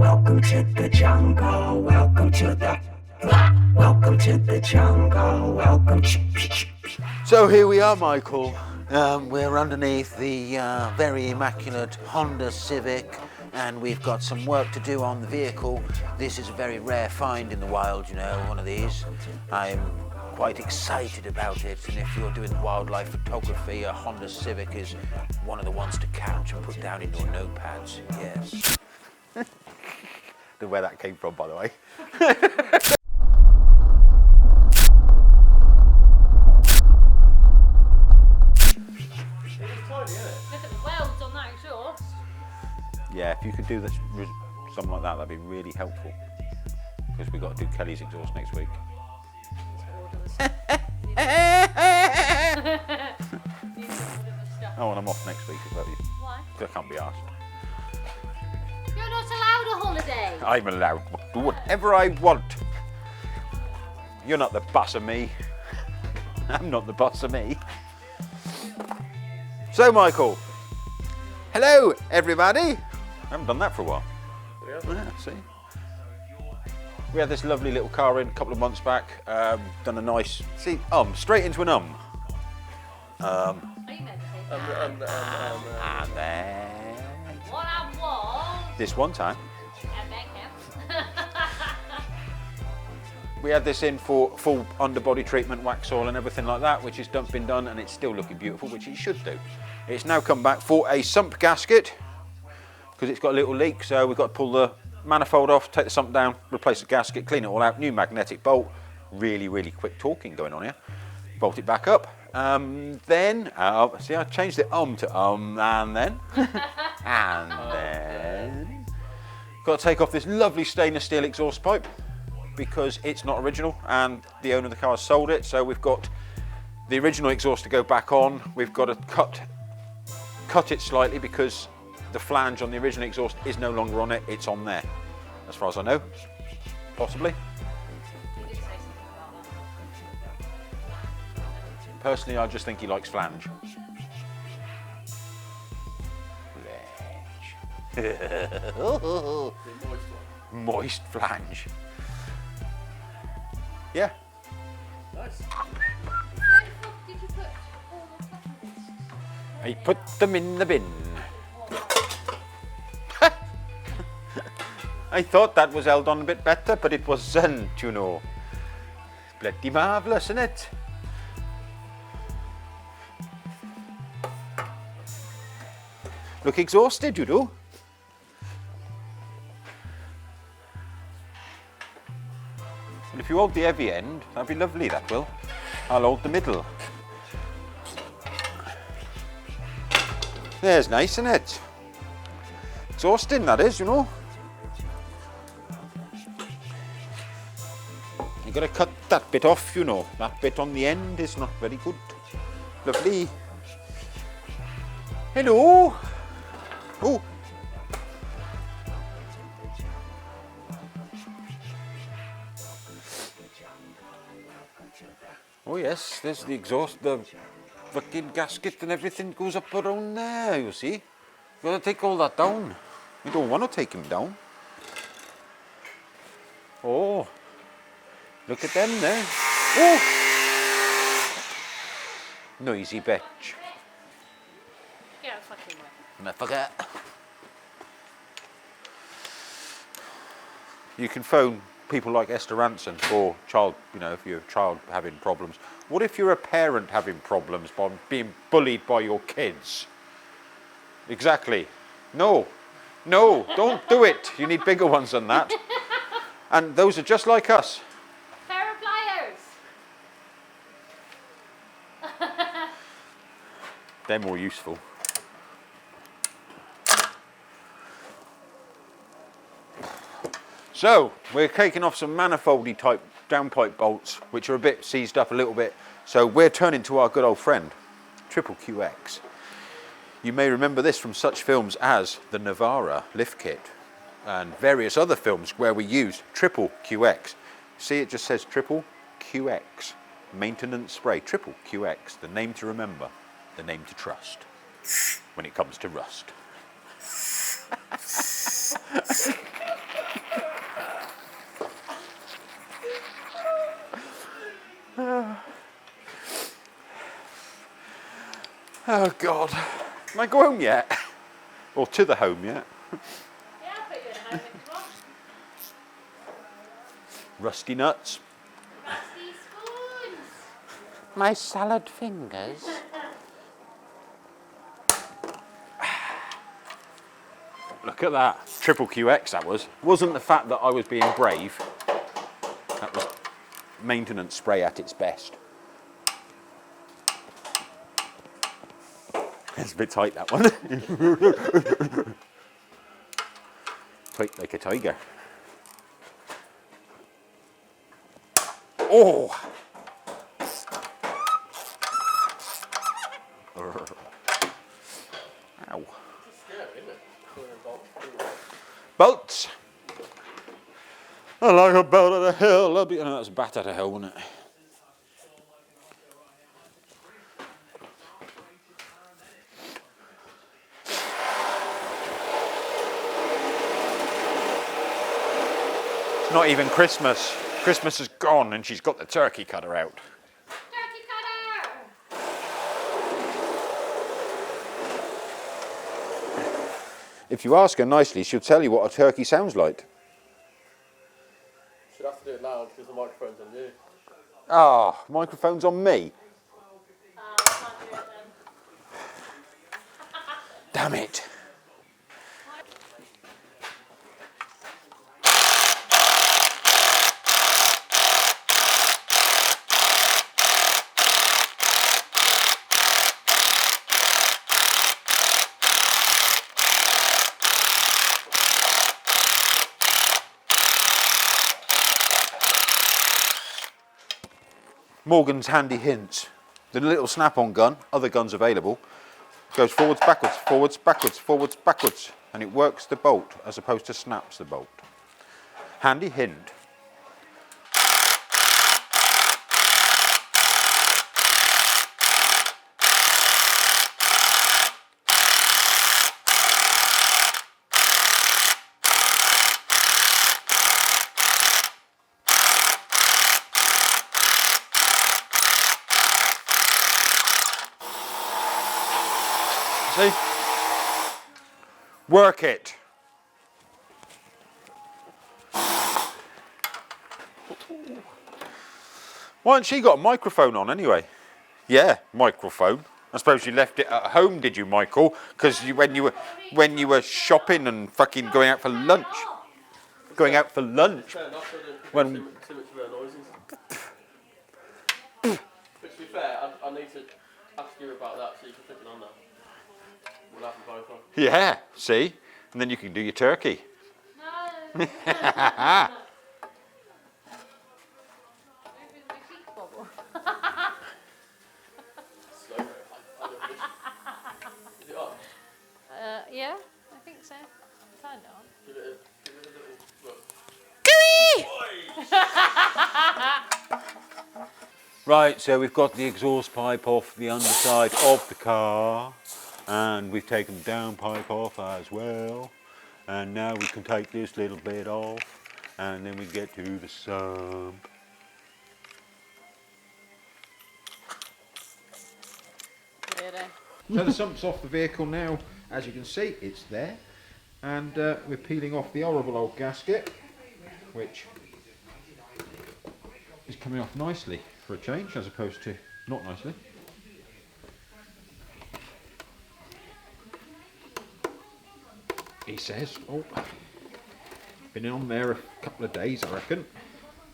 Welcome to the jungle. Welcome to the jungle. Welcome to. So here we are, Michael. We're underneath the very immaculate Honda Civic, and we've got some work to do on the vehicle. This is a very rare find in the wild, you know, one of these. I'm quite excited about it, and if you're doing wildlife photography, a Honda Civic is one of the ones to catch and put down in your notepads, yes. Don't know where that came from, by the way. Look at the welds on that exhaust. Yeah, if you could do this, something like that, that'd be really helpful. Because we've got to do Kelly's exhaust next week. Oh, and I'm off next week as well. Why? Because I can't be asked. You're not allowed a holiday. I'm allowed to do whatever I want. You're not the boss of me. I'm not the boss of me. So, Michael. Hello, everybody. I haven't done that for a while. Yeah, see. We had this lovely little car in a couple of months back. Done a nice, straight into an Are you meant to say that? And then What I want. this one time, And then him. we had this in for full underbody treatment, wax oil and everything like that, which has been done, and it's still looking beautiful, which it should do. It's now come back for a sump gasket, because it's got a little leak, so we've got to pull the manifold off, take the sump down, replace the gasket, clean it all out, new magnetic bolt. Really, really quick talking going on here. Bolt it back up. Then, see, I changed it to and then, and then, got to take off this lovely stainless steel exhaust pipe because it's not original and the owner of the car has sold it. So we've got the original exhaust to go back on. We've got to cut it slightly because the flange on the original exhaust is no longer on it. It's on there, as far as I know, possibly. You did say something about that. Personally, I just think he likes flange. Moist flange. Yeah. Where the fuck did you put all the fucking bits? I put them in the bin. I thought that was held on a bit better, but it wasn't, you know. Bloody marvellous, isn't it? Look exhausted, you do. And if you hold the heavy end, that'd be lovely, that will. I'll hold the middle. There's nice, isn't it? Exhausting, that is, you know. You gotta cut that bit off, you know. That bit on the end is not very good. Lovely. Hello. Oh. Oh yes, there's the exhaust, the fucking gasket and everything goes up around there, you see. You gotta take all that down. You don't want to take him down. Oh. Look at them there. Oh! Noisy bitch. Get out fucking way. I forget. You can phone people like Esther Ranson for child, you know, if you're a child having problems. What if you're a parent having problems by being bullied by your kids? Exactly. No, don't do it. You need bigger ones than that. And those are just like us. Pair of pliers. They're more useful. So, we're taking off some manifoldy type downpipe bolts, which are a bit seized up a little bit. So we're turning to our good old friend, Triple QX. You may remember this from such films as the Navara lift kit and various other films where we use Triple QX. See, it just says Triple QX, maintenance spray, Triple QX, the name to remember, the name to trust when it comes to rust. Oh God. Can I go home yet? Or to the home yet? Yeah, I'll put you in home if you want. Rusty nuts. Rusty spoons. My salad fingers. Look at that. Triple QX that was. Wasn't the fact that I was being brave. That was maintenance spray at its best. It's a bit tight, that one. Tight like a tiger. Oh! Ow. Bolts. I like a belt at a hill. No, that's a bat at a hill, wasn't it? It's not even Christmas. Christmas is gone and she's got the turkey cutter out. Turkey cutter. If you ask her nicely, she'll tell you what a turkey sounds like. She'll have to do it loud because the microphone's on you. Ah, microphone's on me. Oh, I can't do it then. Damn it. Morgan's handy hints. The little snap-on gun, other guns available, goes forwards, backwards, forwards, backwards, forwards, backwards, and it works the bolt as opposed to snaps the bolt. Handy hint. See? Work it. Why hasn't she got a microphone on anyway? Yeah, microphone. I suppose you left it at home, did you, Michael? Because when you were shopping and fucking going out for lunch. Going out for lunch. Fair enough, so When- too much of her noises. But to be fair, I need to ask you about that so you can flip it on there. We'll have them both on. Yeah, see? And then you can do your turkey. No. Moving my cheek bubble. Slow. Is it on? Yeah, I think so. Turn it on. Give it a little look. Right, so we've got the exhaust pipe off the underside of the car, and we've taken the downpipe off as well, and now we can take this little bit off, and then we get to the sump. Weirdo. So the sump's off the vehicle now. As you can see, it's there, and we're peeling off the horrible old gasket, which is coming off nicely for a change, as opposed to not nicely. He says, oh, been on there a couple of days, I reckon.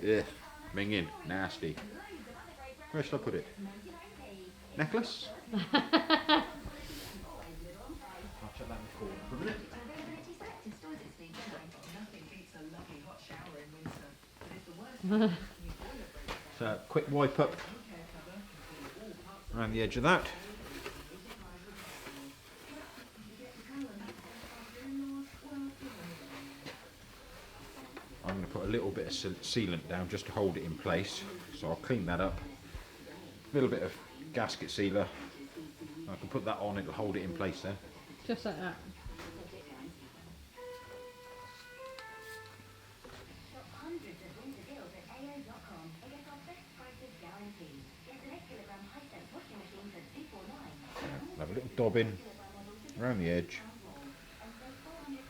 Ugh, minging, nasty. Where shall I put it? Necklace? I'll chuck that in the corner for a minute. So, quick wipe up around the edge of that. I'm going to put a little bit of sealant down just to hold it in place. So I'll clean that up. A little bit of gasket sealer. I can put that on, it'll hold it in place then. Just like that. Lovely. dobbin around the edge,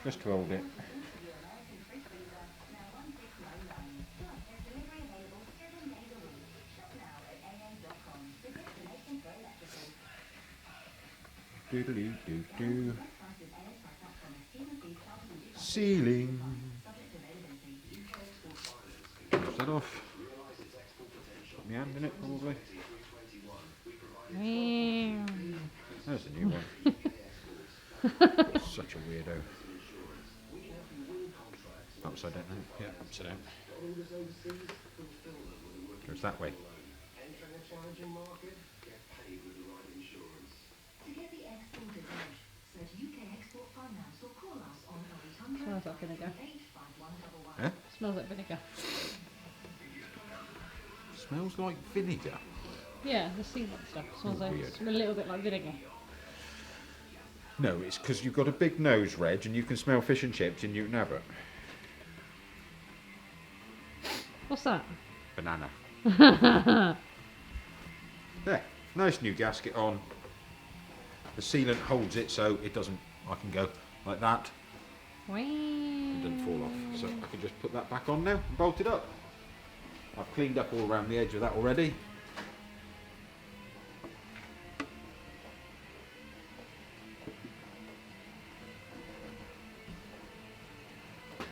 just to hold it. Doodly doo doo. Ceiling. Push that off. Put my hand in it probably. There's a new one. Such a weirdo. Upside down. Yeah, upside down. Goes that way. Smells like vinegar. Huh? Smells like vinegar. Smells like vinegar. Yeah, the sealant stuff smells like Weird. a little bit like vinegar. No, it's because you've got a big nose, Reg, and you can smell fish and chips in Newton Abbot. What's that? Banana. There, nice new gasket on. The sealant holds it so it doesn't, I can go like that. It doesn't fall off. So I can just put that back on now and bolt it up. I've cleaned up all around the edge of that already.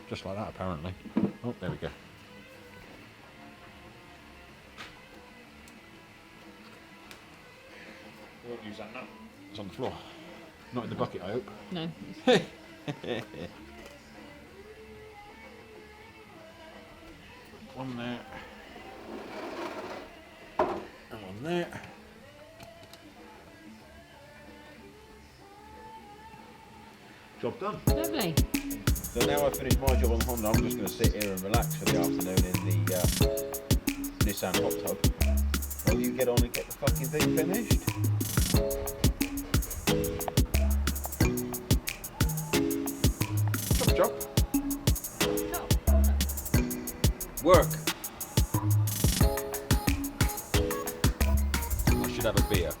Just like that apparently. Oh, there we go. We won't use that now. It's on the floor. Not in the bucket, I hope. No. One there. And one there. Job done. Lovely. So now I've finished my job on the Honda, I'm just going to sit here and relax for the afternoon in the Nissan hot tub. While you get on and get the fucking thing finished. Chop chop. Work. I should have a beer.